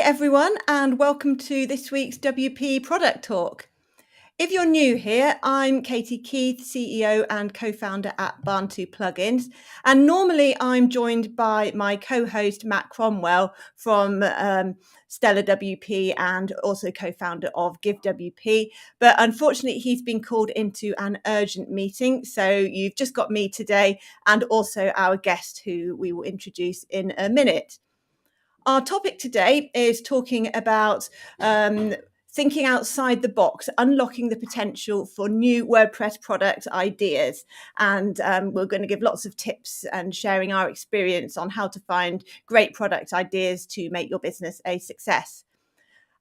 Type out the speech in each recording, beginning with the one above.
everyone, and welcome to this week's WP Product Talk. If you're new here, I'm Katie Keith, CEO and co-founder at Barn2 Plugins, and normally I'm joined by my co-host Matt Cromwell from StellarWP and also co-founder of GiveWP, but unfortunately he's been called into an urgent meeting, so you've just got me today and also our guest who we will introduce in a minute. Our topic today is talking about thinking outside the box, unlocking the potential for new WordPress product ideas. And we're going to give lots of tips and sharing our experience on how to find great product ideas to make your business a success.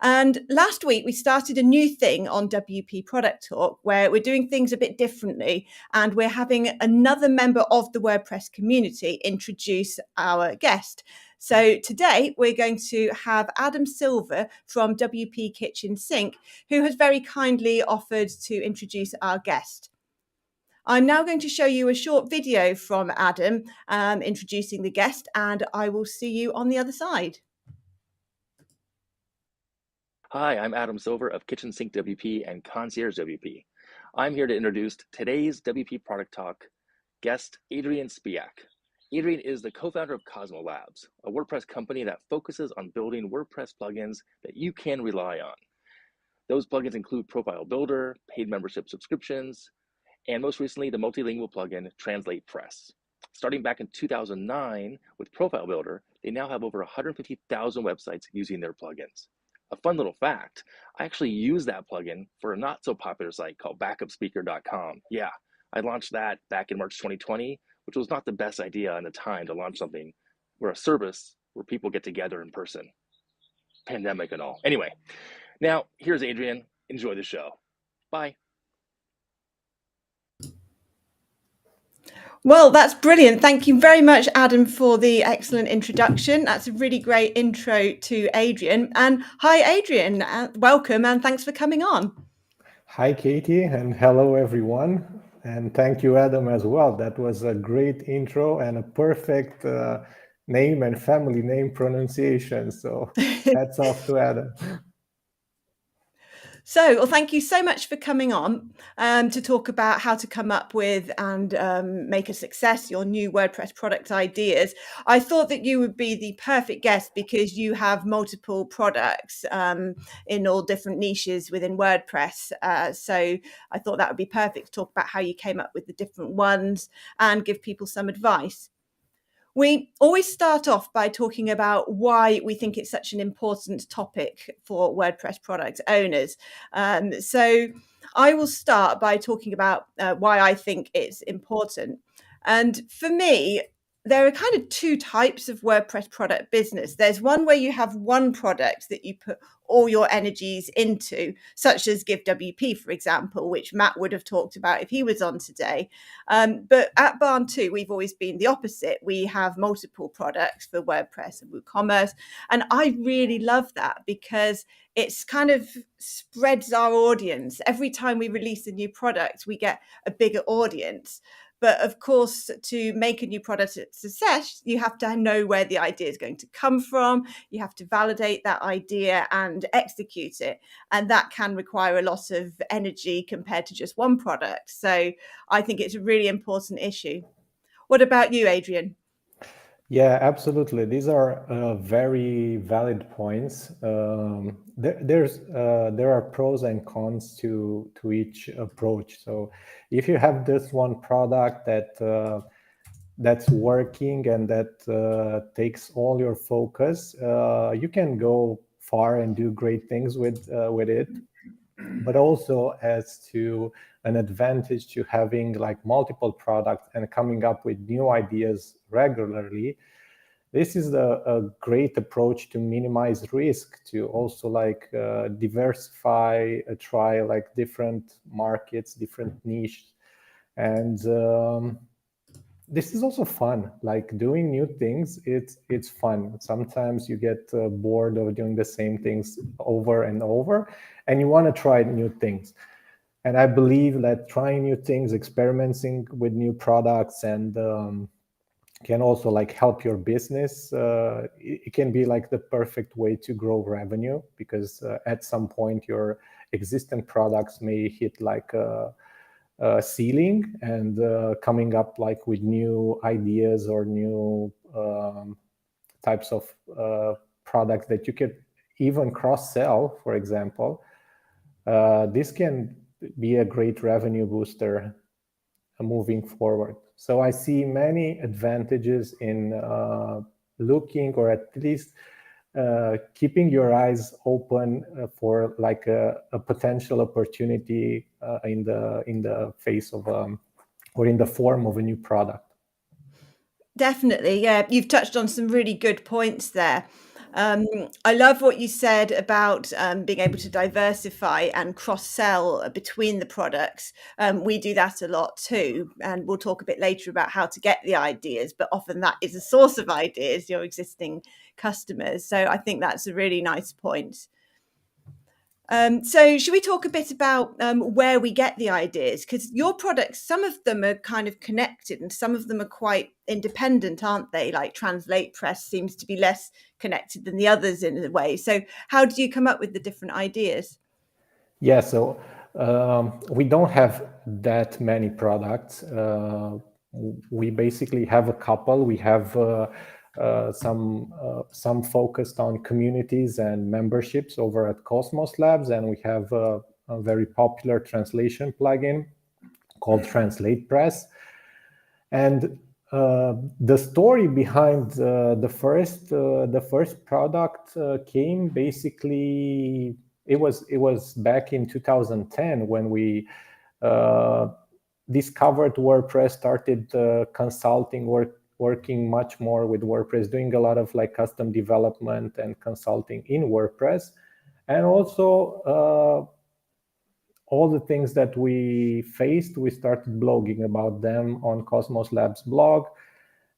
And last week, we started a new thing on WP Product Talk where we're doing things a bit differently. And we're having another member of the WordPress community introduce our guest. So today, we're going to have Adam Silver from WP Kitchen Sink, who has very kindly offered to introduce our guest. I'm now going to show you a short video from Adam introducing the guest, and I will see you on the other side. Hi, I'm Adam Silver of Kitchen Sink WP and Concierge WP. I'm here to introduce today's WP Product Talk guest, Adi Spiac. Adi is the co-founder of Cozmoslabs, a WordPress company that focuses on building WordPress plugins that you can rely on. Those plugins include Profile Builder, paid membership subscriptions, and most recently, the multilingual plugin TranslatePress. Starting back in 2009 with Profile Builder, they now have over 150,000 websites using their plugins. A fun little fact, I actually used that plugin for a not so popular site called backupspeaker.com. Yeah, I launched that back in March 2020, which was not the best idea in the time to launch something where a service where people get together in person. Pandemic and all. Anyway, now here's Adrian. Enjoy the show. Bye. Well, that's brilliant. Thank you very much, Adam, for the excellent introduction. That's a really great intro to Adrian. And hi, Adrian. Welcome and thanks for coming on. Hi, Katie, and hello, everyone. And thank you, Adam, as well. That was a great intro and a perfect name and family name pronunciation. So hats off to Adam. So, well, thank you so much for coming on to talk about how to come up with and make a success your new WordPress product ideas. I thought that you would be the perfect guest because you have multiple products in all different niches within WordPress. So I thought that would be perfect to talk about how you came up with the different ones and give people some advice. We always start off by talking about why we think it's such an important topic for WordPress product owners. So I will start by talking about why I think it's important. And for me, there are kind of two types of WordPress product business. There's one where you have one product that you put all your energies into, such as GiveWP, for example, which Matt would have talked about if he was on today. But at Barn2, we've always been the opposite. We have multiple products for WordPress and WooCommerce. And I really love that because it's kind of spreads our audience. Every time we release a new product, we get a bigger audience. But of course, to make a new product a success, you have to know where the idea is going to come from. You have to validate that idea and execute it. And that can require a lot of energy compared to just one product. So I think it's a really important issue. What about you, Adrian? Yeah, absolutely. These are very valid points. There are pros and cons to each approach. So if you have this one product that's working and that takes all your focus, you can go far and do great things with it. But also as to an advantage to having like multiple products and coming up with new ideas regularly. This is a great approach to minimize risk, to also like diversify, try like different markets, different niches. And this is also fun, like doing new things, it's fun. Sometimes you get bored of doing the same things over and over, and you want to try new things. And I believe that trying new things, experimenting with new products, and can also like help your business. It can be like the perfect way to grow revenue, because at some point your existing products may hit like a ceiling, and coming up like with new ideas or new types of products that you could even cross-sell, for example, this can be a great revenue booster moving forward. So I see many advantages in looking, or at least keeping your eyes open for like a potential opportunity in the face of or in the form of a new product. Definitely, yeah. You've touched on some really good points there. I love what you said about being able to diversify and cross-sell between the products. We do that a lot too, and we'll talk a bit later about how to get the ideas, but often that is a source of ideas, your existing customers. So I think that's a really nice point. So should we talk a bit about where we get the ideas? Because your products, some of them are kind of connected and some of them are quite independent, aren't they? Like TranslatePress seems to be less connected than the others in a way. So how do you come up with the different ideas? Yeah, so we don't have that many products. We basically have a couple. We have some focused on communities and memberships over at Cozmoslabs, and we have a very popular translation plugin called TranslatePress. And the story behind the first product came basically. It was back in 2010 when we discovered WordPress, started consulting, working much more with WordPress, doing a lot of like custom development and consulting in WordPress, and also all the things that we faced, we started blogging about them on Cozmoslabs blog,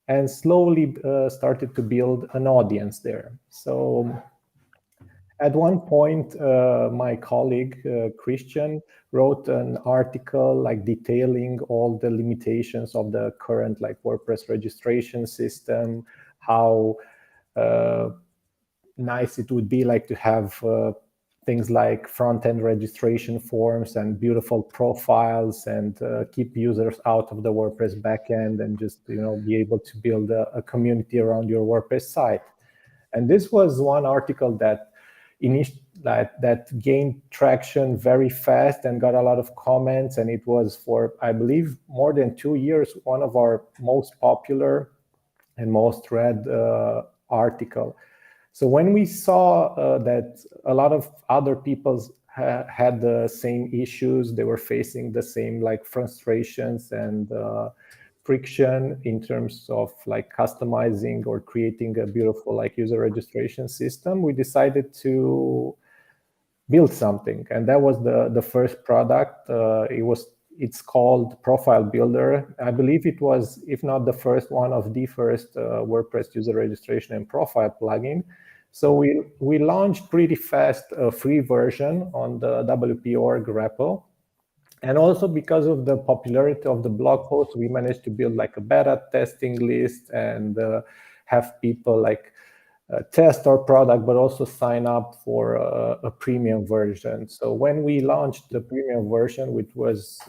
and slowly started to build an audience there. So at one point, my colleague, Christian, wrote an article like detailing all the limitations of the current like WordPress registration system, how nice it would be like to have things like front-end registration forms and beautiful profiles, and keep users out of the WordPress backend, and just be able to build a community around your WordPress site. And this was one article that gained traction very fast and got a lot of comments, and it was, for I believe more than 2 years, one of our most popular and most read article. So when we saw that a lot of other people had the same issues, they were facing the same like frustrations and friction in terms of like customizing or creating a beautiful like user registration system, we decided to build something, and that was the first product. It's called Profile Builder. I believe it was, if not the first, one of the first WordPress user registration and profile plugin. So we launched pretty fast a free version on the WP.org repo. And also because of the popularity of the blog post, we managed to build like a beta testing list and have people like test our product, but also sign up for a premium version. So when we launched the premium version, which was,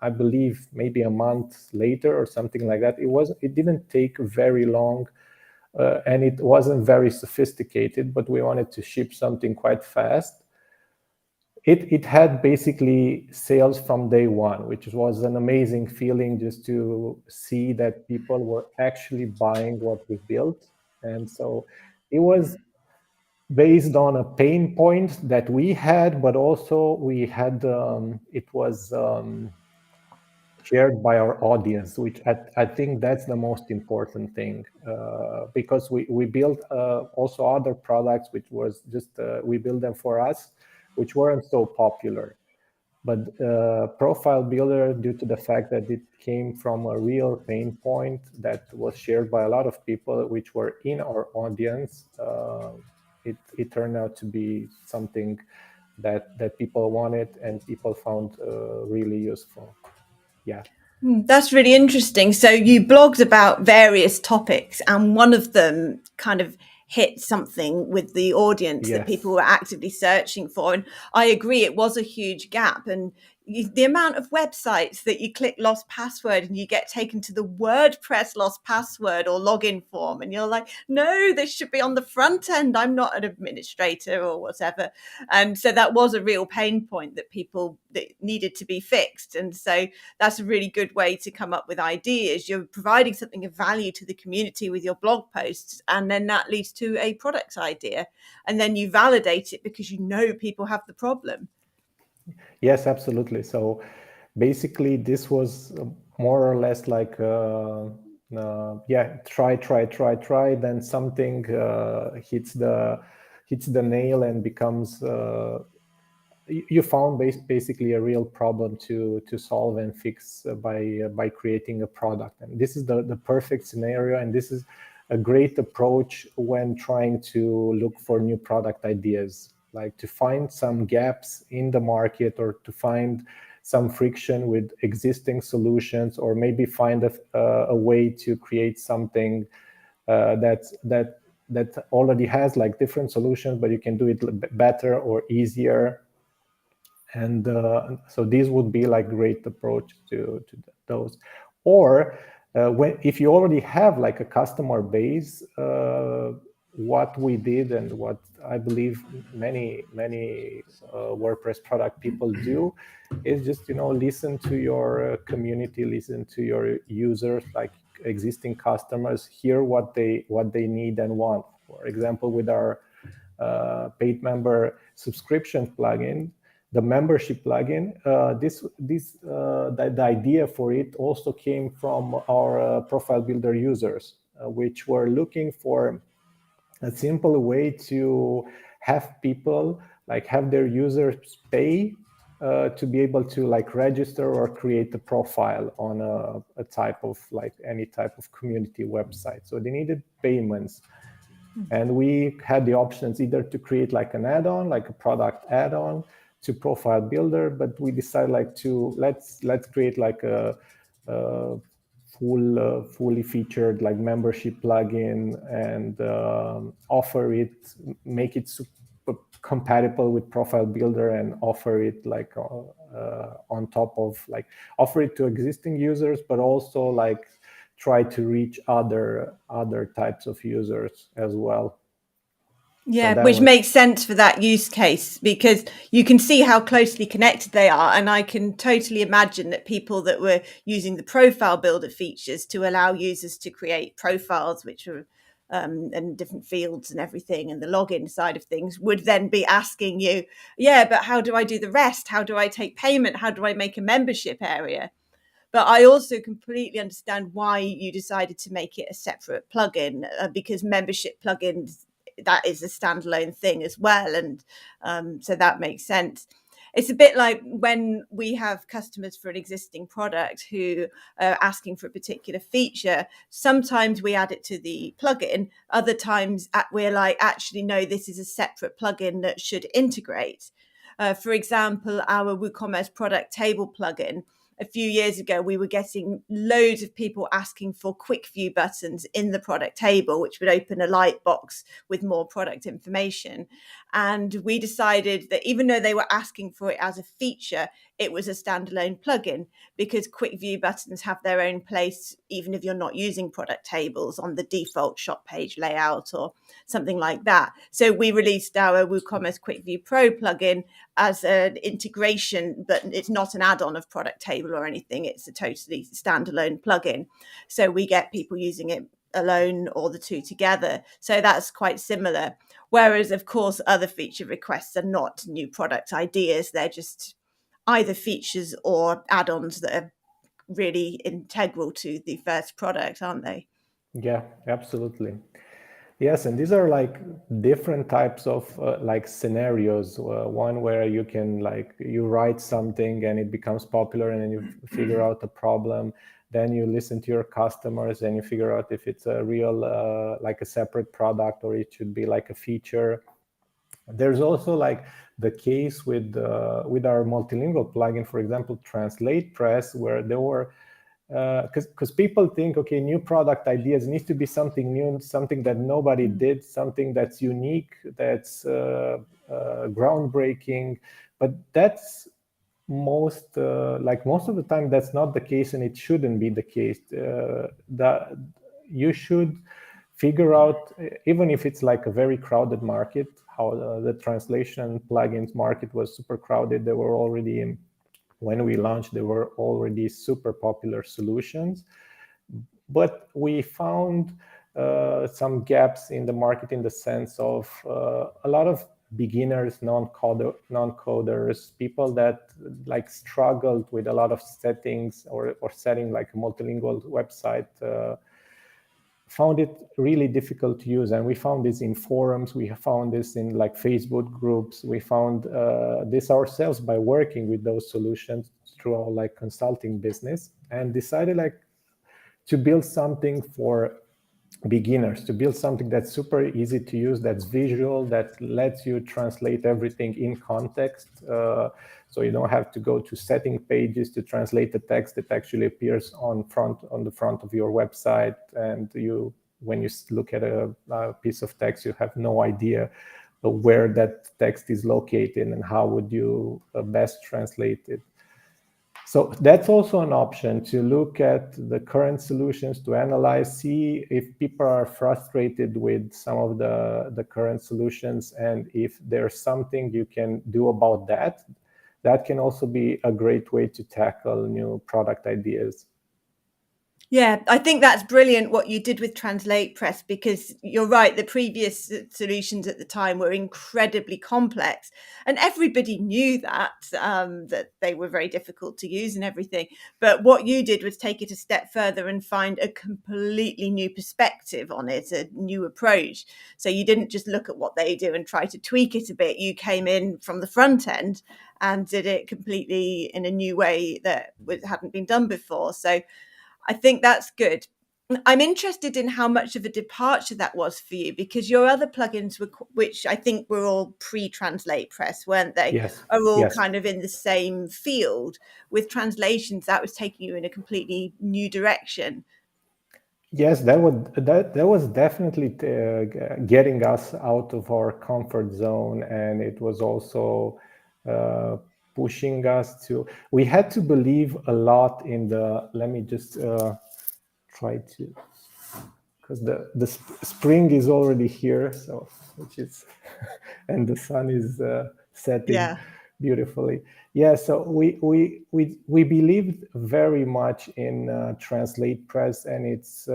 I believe, maybe a month later or something like that, it didn't take very long, and it wasn't very sophisticated, but we wanted to ship something quite fast. It had basically sales from day one, which was an amazing feeling, just to see that people were actually buying what we built. And so it was based on a pain point that we had, but also we had it was shared by our audience, which I think that's the most important thing, because we built also other products, which was just we built them for us, which weren't so popular. But Profile Builder, due to the fact that it came from a real pain point that was shared by a lot of people, which were in our audience, it turned out to be something that people wanted and people found really useful. Yeah. That's really interesting. So you blogged about various topics, and one of them kind of hit something with the audience that people were actively searching for. And I agree, it was a huge gap. And the amount of websites that you click lost password and you get taken to the WordPress lost password or login form, and you're like, no, this should be on the front end. I'm not an administrator or whatever. And so that was a real pain point that people that needed to be fixed. And so that's a really good way to come up with ideas. You're providing something of value to the community with your blog posts, and then that leads to a product idea, and then you validate it because you know people have the problem. Yes, absolutely. So basically this was more or less like try, then something hits the nail and becomes you found basically a real problem to solve and fix by creating a product. And this is the perfect scenario, and this is a great approach when trying to look for new product ideas, like to find some gaps in the market or to find some friction with existing solutions, or maybe find a way to create something that already has like different solutions, but you can do it better or easier. And so these would be like great approach to those. Or if you already have like a customer base, what we did and what I believe many WordPress product people do is just listen to your community, listen to your users, like existing customers, hear what they need and want. For example, with our paid member subscription plugin, the membership plugin, the idea for it also came from our profile builder users, which were looking for a simple way to have people like have their users pay to be able to like register or create a profile on a type of like any type of community website. So they needed payments. And we had the options either to create like an add-on, like a product add-on to profile builder, but we decided like to let's create like a fully featured like membership plugin and offer it, make it super compatible with profile builder, and offer it like on top of like offer it to existing users, but also like try to reach other types of users as well. Yeah, so which makes sense for that use case, because you can see how closely connected they are. And I can totally imagine that people that were using the profile builder features to allow users to create profiles, which are and different fields and everything, and the login side of things, would then be asking you, yeah, but how do I do the rest? How do I take payment? How do I make a membership area? But I also completely understand why you decided to make it a separate plugin, because membership plugins, that is a standalone thing as well. And so that makes sense. It's a bit like when we have customers for an existing product who are asking for a particular feature. Sometimes we add it to the plugin. Other times we're like, actually, no, this is a separate plugin that should integrate. For example, our WooCommerce product table plugin. A few years ago, we were getting loads of people asking for quick view buttons in the product table, which would open a light box with more product information. And we decided that even though they were asking for it as a feature, it was a standalone plugin, because quick view buttons have their own place, even if you're not using product tables on the default shop page layout or something like that. So we released our WooCommerce Quick View Pro plugin as an integration, but it's not an add-on of product table or anything. It's a totally standalone plugin. So we get people using it alone or the two together. So that's quite similar. Whereas, of course, other feature requests are not new product ideas. They're just either features or add-ons that are really integral to the first product, aren't they? Yeah, absolutely. Yes, and these are like different types of like scenarios. One where you can like you write something and it becomes popular, and then you figure out a problem. Then you listen to your customers and you figure out if it's a real like a separate product or it should be like a feature. There's also like the case with our multilingual plugin, for example, TranslatePress, where there were because people think, okay, new product ideas needs to be something new, something that nobody did, something that's unique, that's groundbreaking. But that's most of the time that's not the case, and it shouldn't be the case. That you should figure out, even if it's like a very crowded market, how the translation plugins market was super crowded. There were already, when we launched, there were already super popular solutions. But we found some gaps in the market, in the sense of a lot of beginners, non-coders, people that like struggled with a lot of settings or setting like a multilingual website, found it really difficult to use. And we found this in forums, we found this in like Facebook groups, we found this ourselves by working with those solutions through our like consulting business, and decided like to build something for beginners, to build something that's super easy to use, that's visual, that lets you translate everything in context. So you don't have to go to setting pages to translate the text that actually appears on the front of your website. And when you look at a piece of text, you have no idea where that text is located and how would you best translate it. So that's also an option, to look at the current solutions, to analyze, see if people are frustrated with some of the current solutions, and if there's something you can do about that. That can also be a great way to tackle new product ideas. Yeah, I think that's brilliant what you did with TranslatePress, because you're right, the previous solutions at the time were incredibly complex, and everybody knew that they were very difficult to use and everything. But what you did was take it a step further and find a completely new perspective on it, a new approach. So you didn't just look at what they do and try to tweak it a bit. You came in from the front end and did it completely in a new way that hadn't been done before. So I think that's good. I'm interested in how much of a departure that was for you, because your other plugins were, which I think were all pre-TranslatePress, weren't they? Yes. Are all Yes. kind of in the same field. With translations, that was taking you in a completely new direction. Yes, that was definitely getting us out of our comfort zone, and it was also pushing us to. We had to believe a lot in the. Let me just try to, because the spring is already here, so which is, and the sun is setting beautifully. Yeah, so we believed very much in TranslatePress and its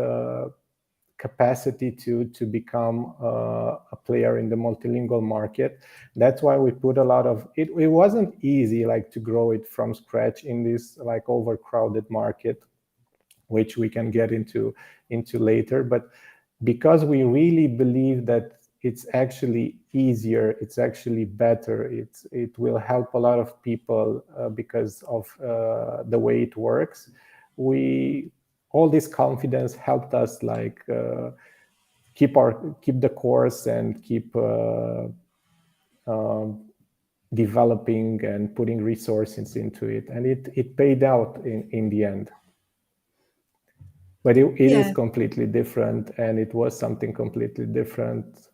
capacity to become a player in the multilingual market. That's why we put a lot of it. It wasn't easy like to grow it from scratch in this like overcrowded market, which we can get into later. But because we really believe that it's actually easier, it's actually better, it will help a lot of people because of the way it works. All this confidence helped us like keep the course and keep developing and putting resources into it, and it paid out in the end. But it is completely different, and it was something completely different.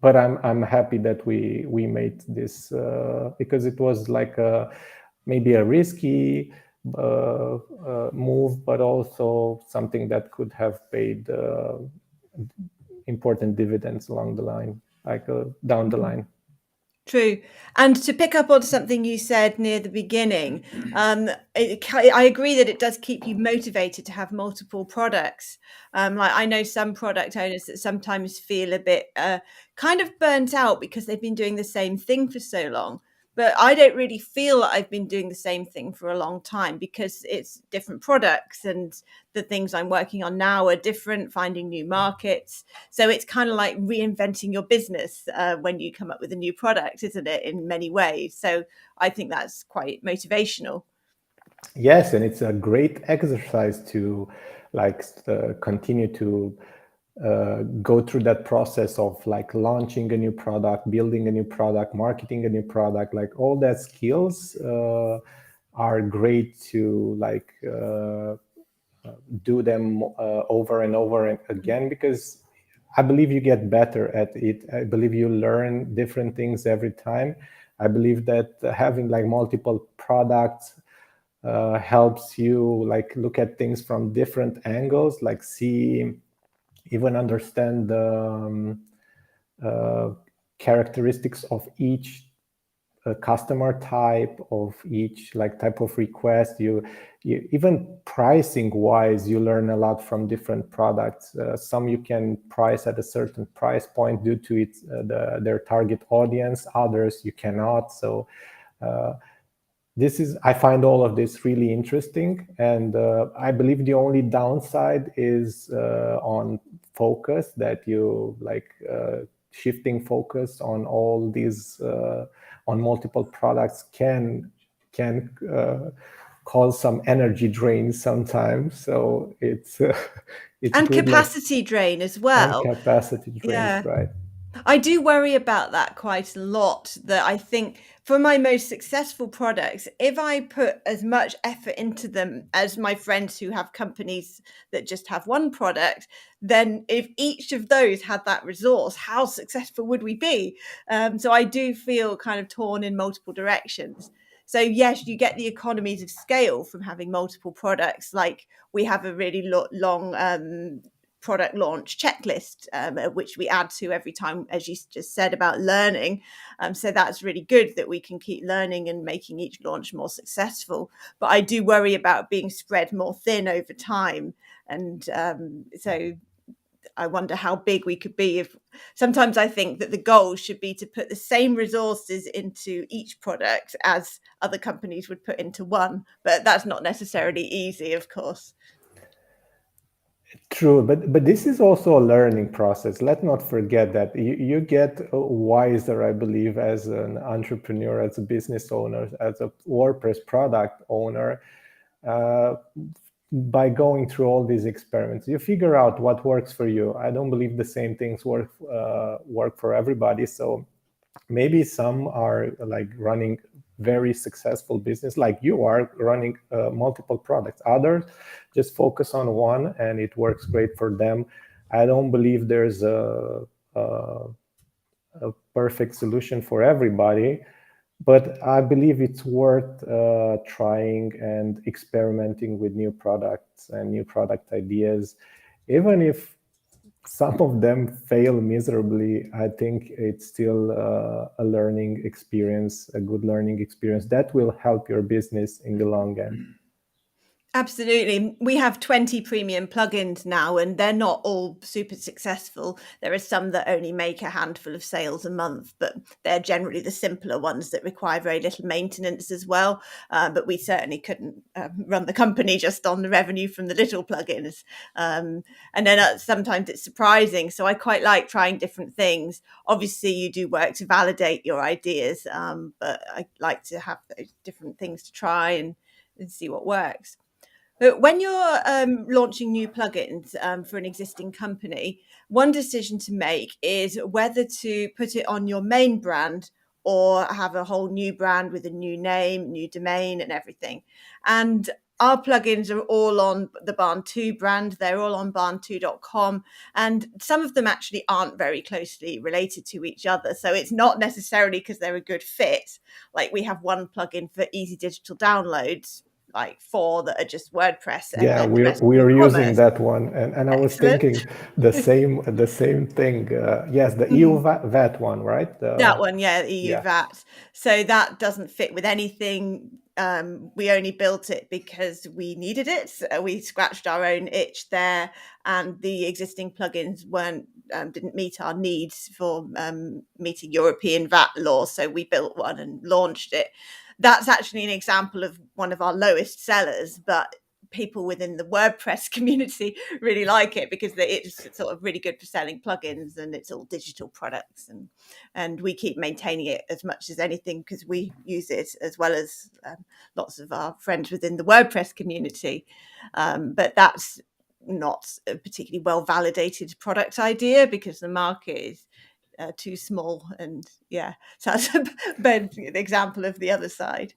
But I'm happy that we made this because it was like maybe a risky move, but also something that could have paid important dividends along the line, like down the line. True. And to pick up on something you said near the beginning, I agree that it does keep you motivated to have multiple products. Like I know some product owners that sometimes feel a bit kind of burnt out because they've been doing the same thing for so long. But I don't really feel that I've been doing the same thing for a long time, because it's different products and the things I'm working on now are different, finding new markets. So it's kind of like reinventing your business when you come up with a new product, isn't it, in many ways? So I think that's quite motivational. Yes, and it's a great exercise to like continue to go through that process of like launching a new product, building a new product, marketing a new product. Like all that skills are great to like do them over and over again, because I believe you get better at it. I believe you learn different things every time. I believe that having like multiple products helps you like look at things from different angles, like see, even understand the characteristics of each customer type, of each like type of request. You even pricing wise, you learn a lot from different products. Some you can price at a certain price point due to its their target audience, others you cannot. So I find all of this really interesting, and I believe the only downside is on focus, that you like shifting focus on all these on multiple products can cause some energy drain sometimes. So it's and good, capacity drain as well. and capacity drains, Yeah. right? I do worry about that quite a lot, that I think for my most successful products, if I put as much effort into them as my friends who have companies that just have one product, then if each of those had that resource, how successful would we be? So I do feel kind of torn in multiple directions. So yes, you get the economies of scale from having multiple products. Like we have a really long product launch checklist, which we add to every time, as you just said, about learning. So that's really good that we can keep learning and making each launch more successful. But I do worry about being spread more thin over time. And so I wonder how big we could be. If sometimes I think that the goal should be to put the same resources into each product as other companies would put into one, but that's not necessarily easy, of course. True, but this is also a learning process. Let's not forget that you get wiser, I believe, as an entrepreneur, as a business owner, as a WordPress product owner, by going through all these experiments. You figure out what works for you. I don't believe the same things work for everybody. So maybe some are like running very successful business, like you are running multiple products. Others just focus on one and it works great for them. I don't believe there's a perfect solution for everybody, but I believe it's worth trying and experimenting with new products and new product ideas. Even if some of them fail miserably, I think it's still a learning experience, a good learning experience that will help your business in the long end. Absolutely. We have 20 premium plugins now, and they're not all super successful. There are some that only make a handful of sales a month, but they're generally the simpler ones that require very little maintenance as well. But we certainly couldn't run the company just on the revenue from the little plugins. And then sometimes it's surprising. So I quite like trying different things. Obviously, you do work to validate your ideas, but I like to have different things to try and see what works. But when you're launching new plugins for an existing company, one decision to make is whether to put it on your main brand or have a whole new brand with a new name, new domain and everything. And our plugins are all on the Barn2 brand. They're all on barn2.com. And some of them actually aren't very closely related to each other. So it's not necessarily because they're a good fit. Like we have one plugin for easy digital downloads, like 4 that are just WordPress, and Yeah, then the rest we're using e-commerce. that one, and I was Excellent. thinking the same thing. Yes, the EU VAT one, right? That one, yeah, EU yeah. VAT. So that doesn't fit with anything. We only built it because we needed it. So we scratched our own itch there, and the existing plugins didn't meet our needs for meeting European VAT law. So we built one and launched it. That's actually an example of one of our lowest sellers, but people within the WordPress community really like it because it's sort of really good for selling plugins, and it's all digital products, and we keep maintaining it as much as anything because we use it as well as lots of our friends within the WordPress community. But that's not a particularly well validated product idea because the market is too small. And yeah, so that's an example of the other side.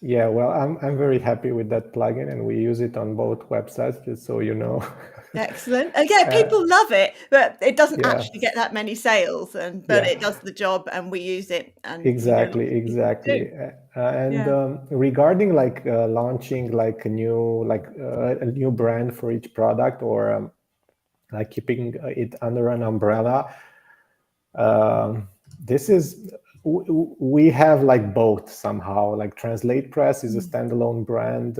Yeah, well, I'm very happy with that plugin, and we use it on both websites, just so you know. Excellent. Yeah, people love it, but it doesn't Yeah, actually get that many sales, but yeah, it does the job, and we use it, and exactly, lots of people do. exactly. And Yeah. regarding like launching like a new brand for each product, or like keeping it under an umbrella, this is we have like both somehow. Like TranslatePress is a standalone brand,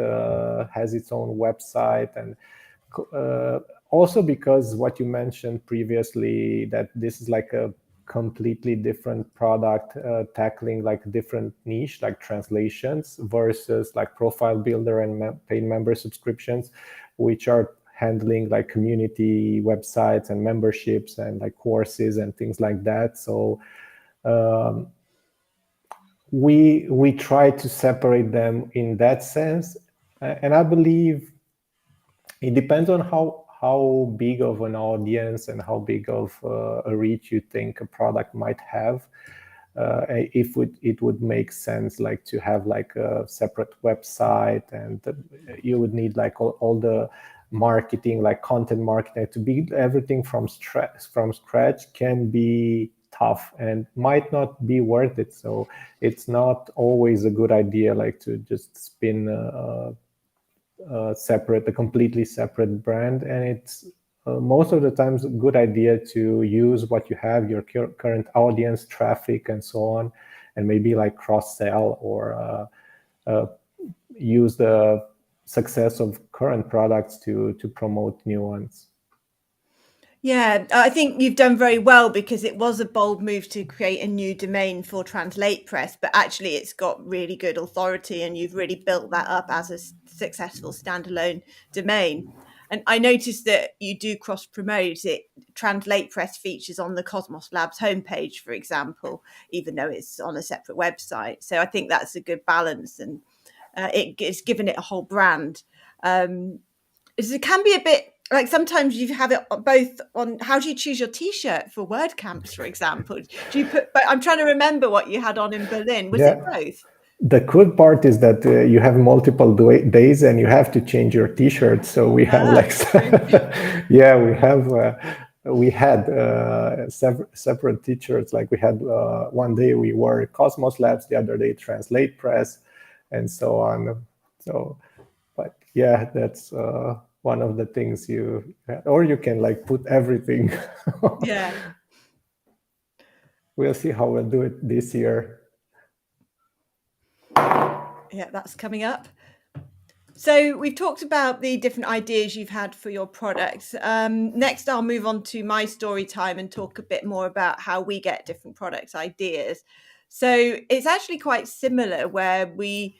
has its own website, and also because what you mentioned previously, that this is like a completely different product, tackling like different niche like translations versus like profile builder and paid member subscriptions, which are handling like community websites and memberships and like courses and things like that. So we try to separate them in that sense, and I believe it depends on how big of an audience and how big of a reach you think a product might have. If it would make sense like to have like a separate website, and you would need like all the marketing, like content marketing, to build everything from scratch can be tough and might not be worth it. So it's not always a good idea like to just spin a completely separate brand, and it's most of the times a good idea to use what you have, your current audience, traffic, and so on, and maybe like cross sell, or use the success of current products to promote new ones. Yeah, I think you've done very well, because it was a bold move to create a new domain for TranslatePress, but actually it's got really good authority, and you've really built that up as a successful standalone domain. And I noticed that you do cross promote it. TranslatePress features on the Cozmoslabs homepage, for example, even though it's on a separate website. So I think that's a good balance, and it's given it a whole brand. It can be a bit like sometimes you have it both on. How do you choose your T-shirt for WordCamps, for example? Do you put? But I'm trying to remember what you had on in Berlin. Was it Yeah. both? The good part is that you have multiple days and you have to change your T-shirt. So we have like, yeah, we had separate T-shirts. Like we had one day we wore Cozmoslabs, the other day TranslatePress, and so on. So, but yeah, that's one of the things or you can like put everything. Yeah. We'll see how we'll do it this year. Yeah, that's coming up. So we've talked about the different ideas you've had for your products. Next, I'll move on to my story time and talk a bit more about how we get different products ideas. So it's actually quite similar, where we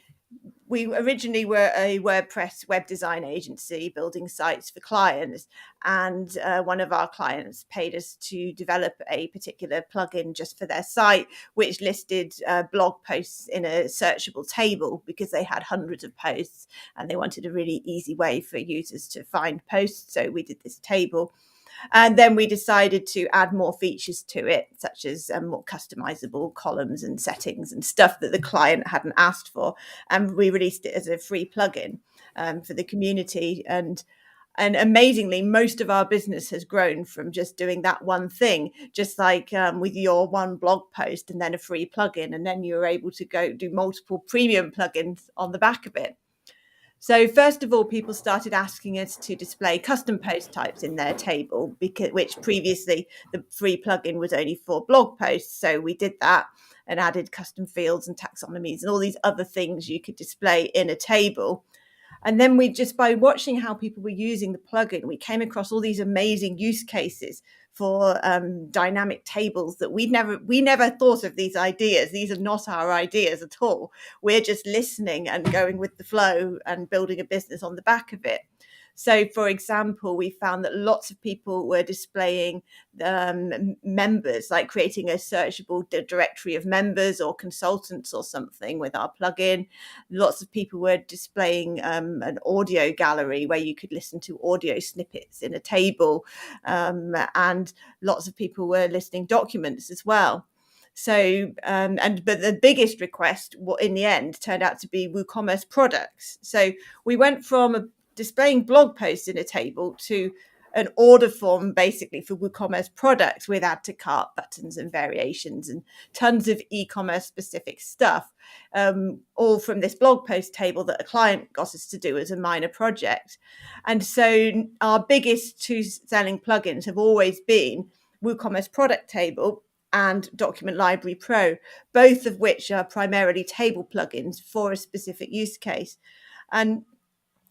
originally were a WordPress web design agency building sites for clients, and one of our clients paid us to develop a particular plugin just for their site, which listed blog posts in a searchable table, because they had hundreds of posts and they wanted a really easy way for users to find posts. So we did this table. And then we decided to add more features to it, such as more customizable columns and settings and stuff that the client hadn't asked for. And we released it as a free plugin for the community. And amazingly, most of our business has grown from just doing that one thing, just like with your one blog post and then a free plugin. And then you were able to go do multiple premium plugins on the back of it. So first of all, people started asking us to display custom post types in their table, which previously the free plugin was only for blog posts. So we did that and added custom fields and taxonomies and all these other things you could display in a table. And then we just, by watching how people were using the plugin, we came across all these amazing use cases for dynamic tables that we never thought of these ideas. These are not our ideas at all. We're just listening and going with the flow and building a business on the back of it. So, for example, we found that lots of people were displaying members, like creating a searchable directory of members or consultants or something with our plugin. Lots of people were displaying an audio gallery where you could listen to audio snippets in a table. And lots of people were listing documents as well. So, but the biggest request in the end turned out to be WooCommerce products. So we went from displaying blog posts in a table to an order form basically for WooCommerce products with add to cart buttons and variations and tons of e-commerce specific stuff, all from this blog post table that a client got us to do as a minor project. And so our biggest two selling plugins have always been WooCommerce product table and Document Library Pro, both of which are primarily table plugins for a specific use case. And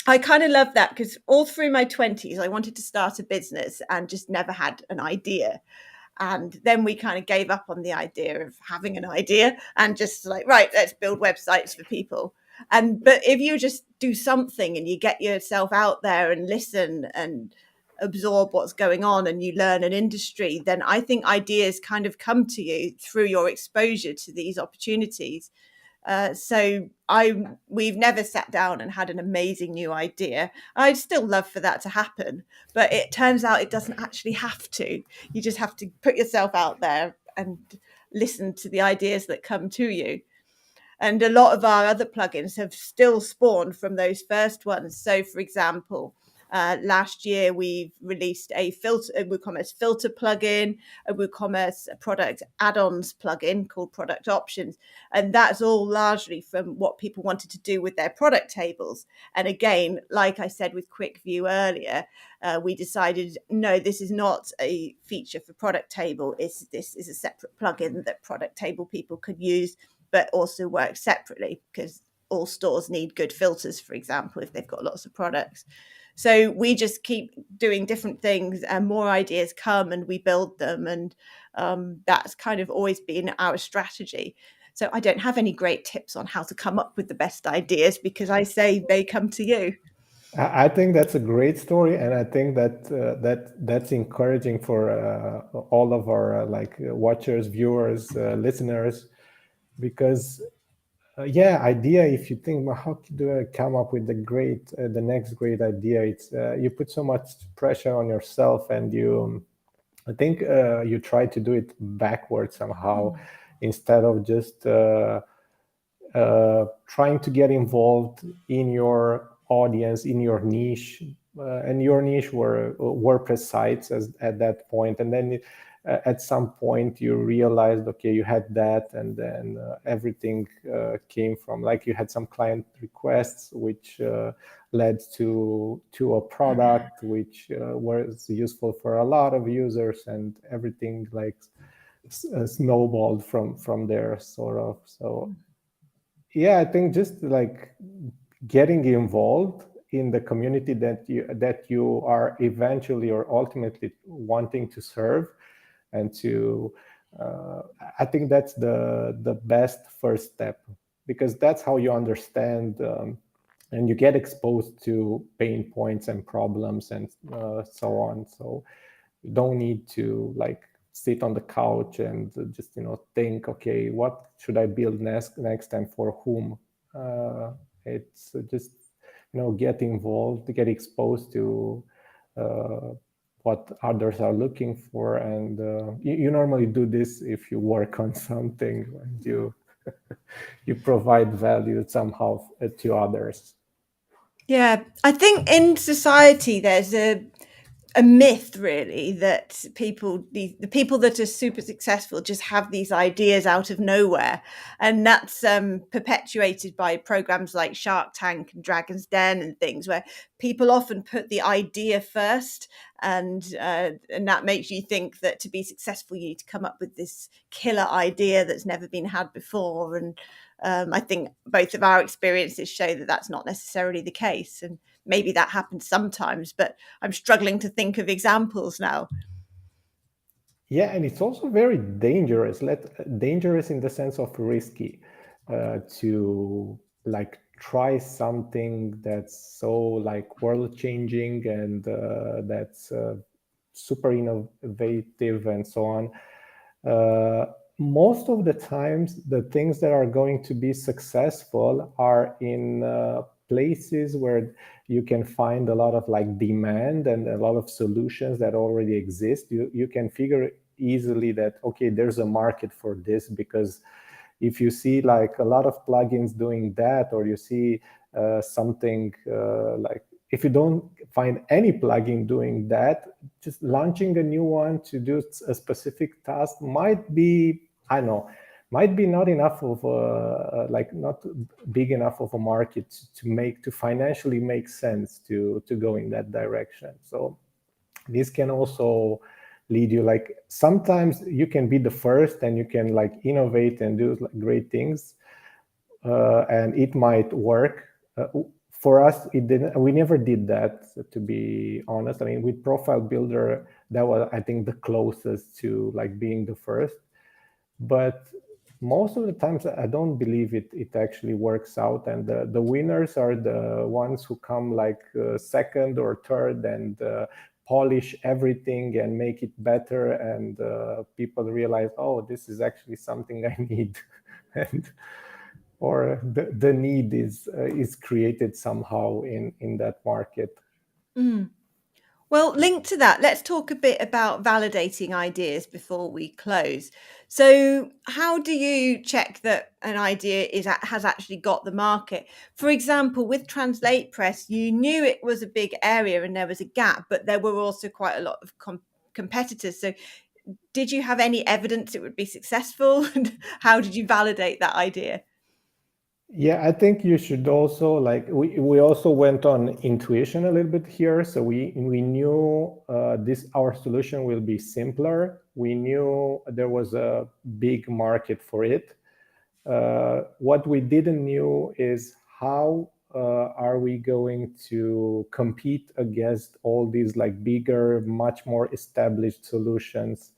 I kind of love that because all through my 20s, I wanted to start a business and just never had an idea. And then we kind of gave up on the idea of having an idea and just like, right, let's build websites for people. But if you just do something and you get yourself out there and listen and absorb what's going on and you learn an industry, then I think ideas kind of come to you through your exposure to these opportunities. So we've never sat down and had an amazing new idea. I'd still love for that to happen, but it turns out it doesn't actually have to. You just have to put yourself out there and listen to the ideas that come to you. And a lot of our other plugins have still spawned from those first ones. So, for example, last year we've released a WooCommerce filter plugin, a WooCommerce product add-ons plugin called Product Options, and that's all largely from what people wanted to do with their product tables. And again, like I said with Quick View earlier, we decided no, this is not a feature for product table. This is a separate plugin that product table people could use, but also work separately because all stores need good filters, for example, if they've got lots of products. So we just keep doing different things and more ideas come and we build them. And that's kind of always been our strategy. So I don't have any great tips on how to come up with the best ideas because I say they come to you. I think that's a great story, and I think that that's encouraging for all of our watchers, viewers, listeners, because idea. If you think, well, how do I come up with the next great idea? It's you put so much pressure on yourself, and I think you try to do it backwards somehow, instead of just trying to get involved in your audience, in your niche, and your niche were WordPress sites at that point, and then at some point you realized, okay, you had that, and then everything came from, like, you had some client requests which led to a product which was useful for a lot of users, and everything like snowballed from there, sort of. So yeah, I think just like getting involved in the community that you are eventually or ultimately wanting to serve, and to I think that's the best first step, because that's how you understand and you get exposed to pain points and problems and so on. So you don't need to like sit on the couch and just think, okay, what should I build next and for whom. It's just get involved, get exposed to what others are looking for, and you normally do this if you work on something and you provide value somehow to others. Yeah, I think in society there's a myth really that the people that are super successful just have these ideas out of nowhere, and that's perpetuated by programs like Shark Tank and Dragon's Den and things, where people often put the idea first, and that makes you think that to be successful you need to come up with this killer idea that's never been had before. And I think both of our experiences show that that's not necessarily the case, and maybe that happens sometimes, but I'm struggling to think of examples now. Yeah, and it's also very dangerous. Dangerous in the sense of risky, to like try something that's so like world changing and that's super innovative and so on. Most of the times, the things that are going to be successful are in places where you can find a lot of like demand and a lot of solutions that already exist. You can figure easily that, okay, there's a market for this, because if you see like a lot of plugins doing that, or you see something like, if you don't find any plugin doing that, just launching a new one to do a specific task might be, I don't know, might be not enough of like not big enough of a market to financially make sense to go in that direction. So this can also lead you, like sometimes you can be the first and you can like innovate and do like great things, and it might work. For us, it didn't. We never did that, to be honest. I mean, with Profile Builder, that was, I think, the closest to like being the first. But most of the times, I don't believe it actually works out. And the winners are the ones who come like second or third and polish everything and make it better. And people realize, oh, this is actually something I need. And or the need is created somehow in that market. Well, linked to that, let's talk a bit about validating ideas before we close. So how do you check that an idea has actually got the market? For example, with TranslatePress, you knew it was a big area and there was a gap, but there were also quite a lot of competitors. So did you have any evidence it would be successful? And how did you validate that idea? Yeah, I think you should also, like, we also went on intuition a little bit here. So we knew our solution will be simpler. We knew there was a big market for it. What we didn't knew is how are we going to compete against all these like bigger, much more established solutions.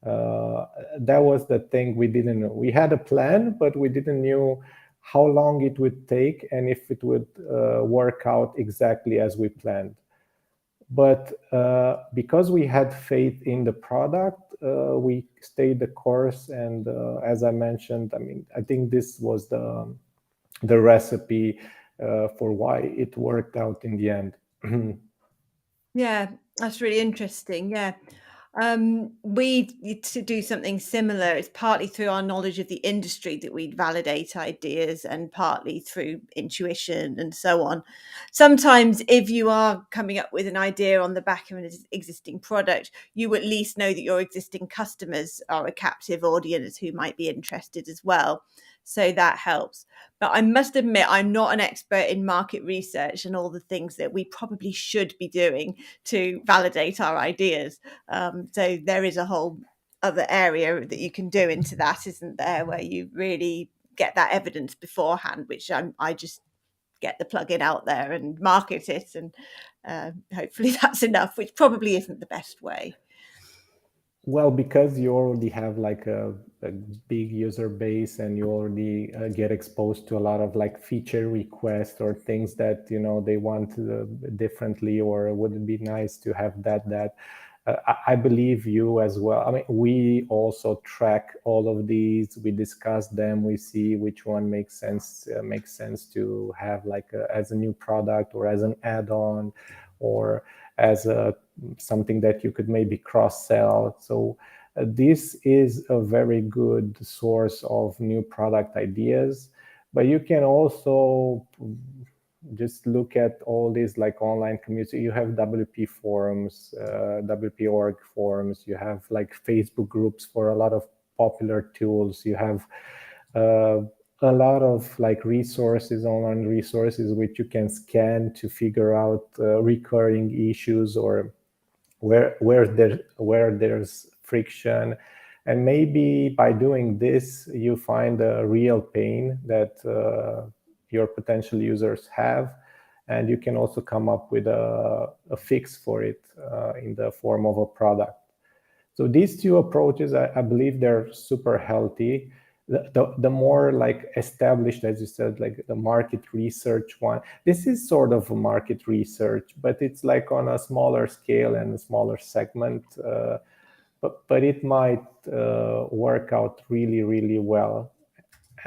That was the thing we didn't know. We had a plan, but we didn't know how long it would take and if it would work out exactly as we planned. But because we had faith in the product, we stayed the course. And as I mentioned, I mean, I think this was the recipe for why it worked out in the end. Yeah, that's really interesting. Yeah. We to do something similar. It's partly through our knowledge of the industry that we validate ideas, and partly through intuition and so on. Sometimes if you are coming up with an idea on the back of an existing product, you at least know that your existing customers are a captive audience who might be interested as well. So that helps. But I must admit, I'm not an expert in market research and all the things that we probably should be doing to validate our ideas. So there is a whole other area that you can do into that, isn't there, where you really get that evidence beforehand, which I just get the plugin out there and market it, and hopefully that's enough, which probably isn't the best way. Well, because you already have like a big user base and you already get exposed to a lot of like feature requests or things that, you know, they want differently, or would it be nice to have that. I believe you as well. I mean, we also track all of these. We discuss them. We see which one makes sense to have like as a new product or as an add-on or as something that you could maybe cross-sell. So this is a very good source of new product ideas. But you can also just look at all these like online community. You have WP forums, WP org forums. You have like Facebook groups for a lot of popular tools. You have a lot of like resources, online resources, which you can scan to figure out recurring issues or where there's friction. And maybe by doing this, you find a real pain that your potential users have, and you can also come up with a fix for it in the form of a product. So these two approaches, I believe they're super healthy. The more like established, as you said, like the market research one, this is sort of a market research, but it's like on a smaller scale and a smaller segment. But it might work out really, really well.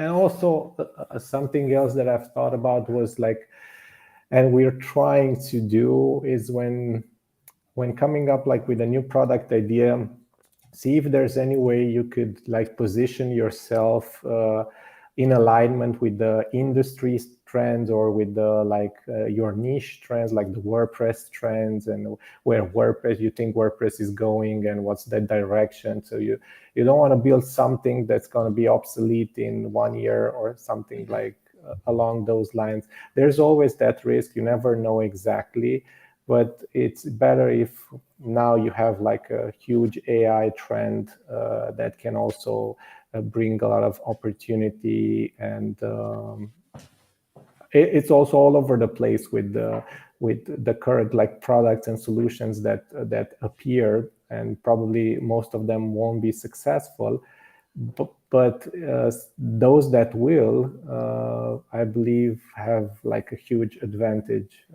And also something else that I've thought about was like, and we're trying to do is when coming up like with a new product idea, see if there's any way you could like position yourself in alignment with the industry trends or with the your niche trends, like the WordPress trends, and where you think WordPress is going and what's the direction. So you don't want to build something that's going to be obsolete in 1 year or something like along those lines. There's always that risk. You never know exactly, but it's better if now you have like a huge AI trend that can also bring a lot of opportunity, and it's also all over the place with the current like products and solutions that appear, and probably most of them won't be successful. But those that will, I believe, have like a huge advantage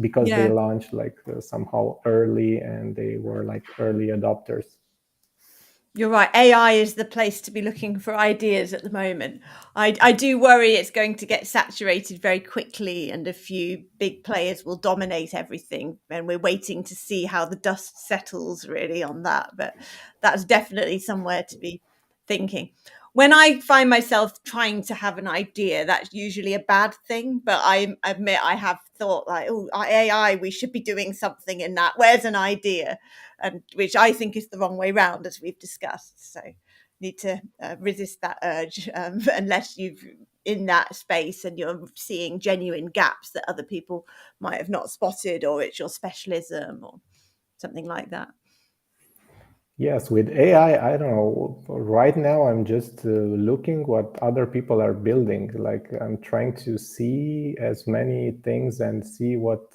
because they launched like somehow early, and they were like early adopters. You're right. AI is the place to be looking for ideas at the moment. I do worry it's going to get saturated very quickly, and a few big players will dominate everything. And we're waiting to see how the dust settles really on that. But that's definitely somewhere to be thinking. When I find myself trying to have an idea, that's usually a bad thing. But I admit I have thought like, oh, AI, we should be doing something in that. Where's an idea? And which I think is the wrong way round, as we've discussed. So need to resist that urge unless you've in that space and you're seeing genuine gaps that other people might have not spotted, or it's your specialism or something like that. Yes, with AI, I don't know. Right now, I'm just looking what other people are building. Like I'm trying to see as many things and see what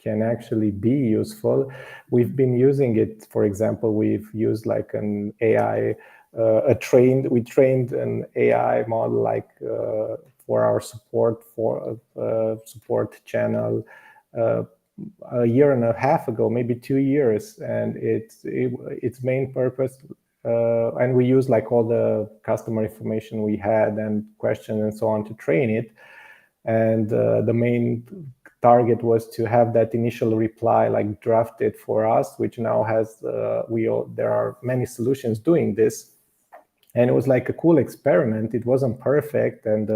can actually be useful. We've been using it. For example, we've used like an AI, we trained an AI model like for our support channel. A year and a half ago, maybe 2 years, and its main purpose, and we use like all the customer information we had and questions and so on to train it, and the main target was to have that initial reply like drafted for us, which now has there are many solutions doing this. And it was like a cool experiment. It wasn't perfect, and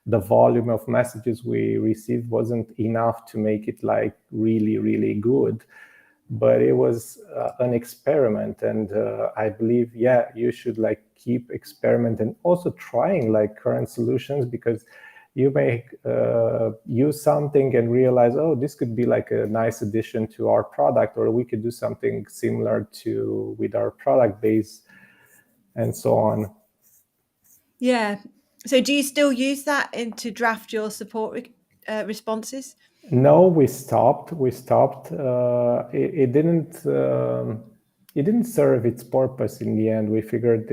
the volume of messages we received wasn't enough to make it like really, really good. But it was an experiment, and I believe, you should like keep experimenting and also trying like current solutions, because you may use something and realize, oh, this could be like a nice addition to our product, or we could do something similar with our product base, and so on. Yeah. So do you still use that to draft your support responses? No, we stopped. It didn't. It didn't serve its purpose in the end. We figured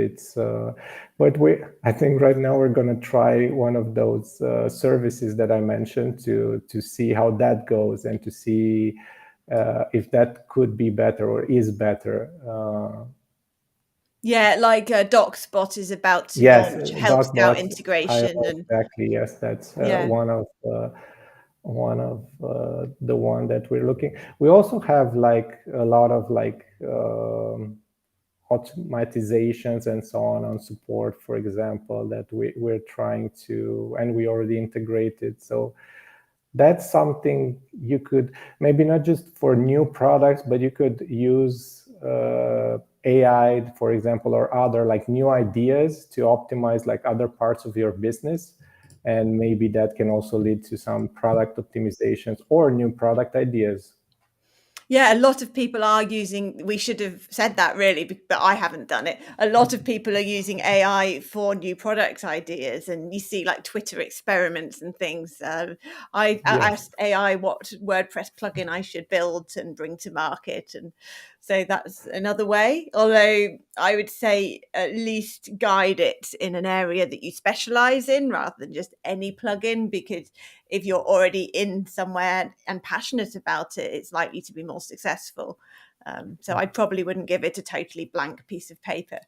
but I think right now we're gonna try one of those services that I mentioned to see how that goes, and to see if that could be better or is better. Yeah, like DocSpot is about to launch Help Scout integration. Exactly. Yes, that's one of the one that we're looking. We also have like a lot of like automatizations and so on support, for example, that we're trying to, and we already integrated. So that's something you could maybe not just for new products, but you could use AI, for example, or other like new ideas to optimize like other parts of your business. And maybe that can also lead to some product optimizations or new product ideas. Yeah, a lot of people are using, we should have said that really, but I haven't done it. A lot of people are using AI for new product ideas, and you see like Twitter experiments and things. I asked AI what WordPress plugin I should build and bring to market. And so that's another way. Although I would say at least guide it in an area that you specialize in rather than just any plugin, because if you're already in somewhere and passionate about it, it's likely to be more successful. So I probably wouldn't give it a totally blank piece of paper.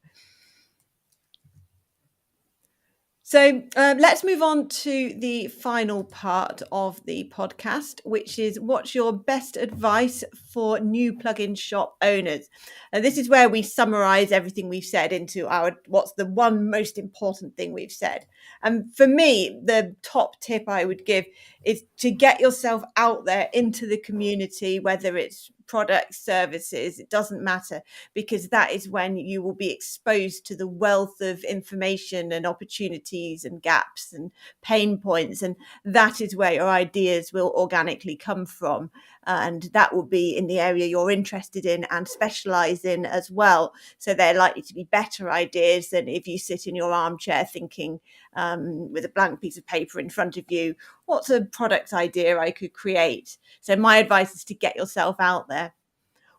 So let's move on to the final part of the podcast, which is what's your best advice for new plugin shop owners? And this is where we summarize everything we've said into what's the one most important thing we've said. And for me, the top tip I would give is to get yourself out there into the community, whether it's products, services, it doesn't matter, because that is when you will be exposed to the wealth of information and opportunities and gaps and pain points. And that is where your ideas will organically come from. And that will be in the area you're interested in and specialize in as well. So they're likely to be better ideas than if you sit in your armchair thinking with a blank piece of paper in front of you, what's a product idea I could create? So my advice is to get yourself out there.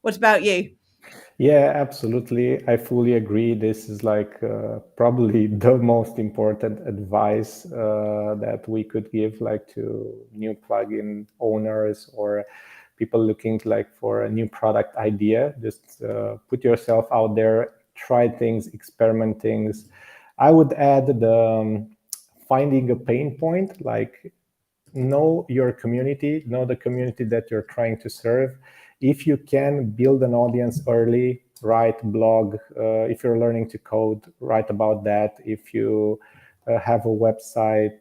What about you? Yeah, absolutely. I fully agree. This is like probably the most important advice that we could give like to new plugin owners or people looking like for a new product idea. Just put yourself out there, try things, experiment things. I would add the finding a pain point, like know your community, know the community that you're trying to serve. If you can build an audience early, write blog. If you're learning to code, write about that. If you have a website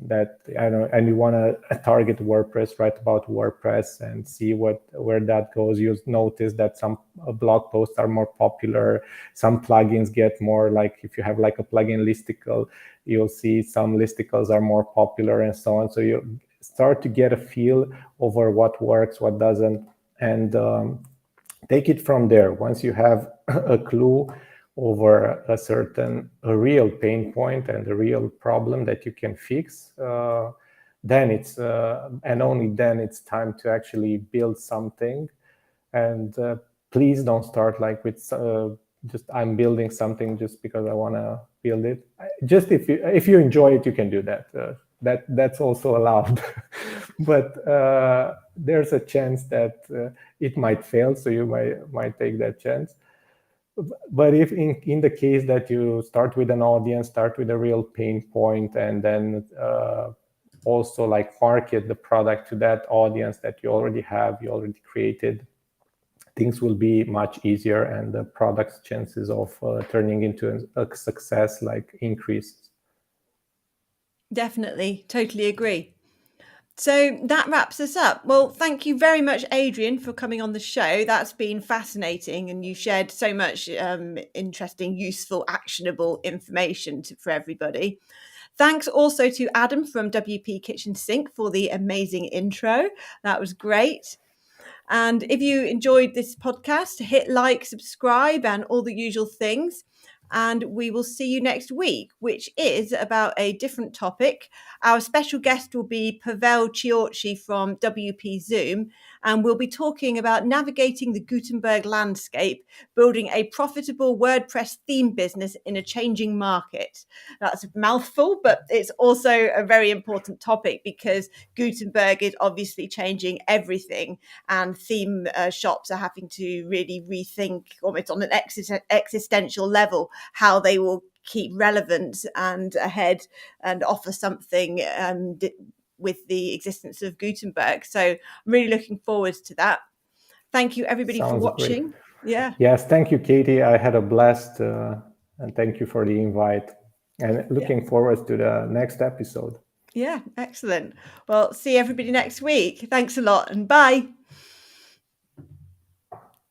that I don't know, and you want to target WordPress, write about WordPress and see where that goes. You'll notice that some blog posts are more popular. Some plugins get more, like if you have like a plugin listicle, you'll see some listicles are more popular and so on. So you start to get a feel over what works, what doesn't, and take it from there. Once you have a clue over a real pain point and a real problem that you can fix, then it's and only then it's time to actually build something. And please don't start like with just I'm building something just because I want to build it. Just if you enjoy it, you can do that. That's also allowed. But there's a chance that it might fail, so you might take that chance. But if in the case that you start with an audience, start with a real pain point, and then also like market the product to that audience that you already created, things will be much easier, and the product's chances of turning into a success like increases. Definitely, totally agree. So that wraps us up. Well, thank you very much, Adrian, for coming on the show. That's been fascinating, and you shared so much interesting, useful, actionable information for everybody. Thanks also to Adam from WP Kitchen Sink for the amazing intro. That was great. And if you enjoyed this podcast, hit like, subscribe, and all the usual things. And we will see you next week, which is about a different topic. Our special guest will be Pavel Chiorchi from WP Zoom, and we'll be talking about navigating the Gutenberg landscape, building a profitable WordPress theme business in a changing market. That's a mouthful, but it's also a very important topic because Gutenberg is obviously changing everything, and theme shops are having to really rethink, almost on an existential level, how they will keep relevant and ahead and offer something with the existence of Gutenberg. So I'm really looking forward to that. Thank you, everybody, for watching. Great. Yeah. Yes, thank you, Katie. I had a blast, and thank you for the invite. And looking forward to the next episode. Yeah, excellent. Well, see everybody next week. Thanks a lot, and bye.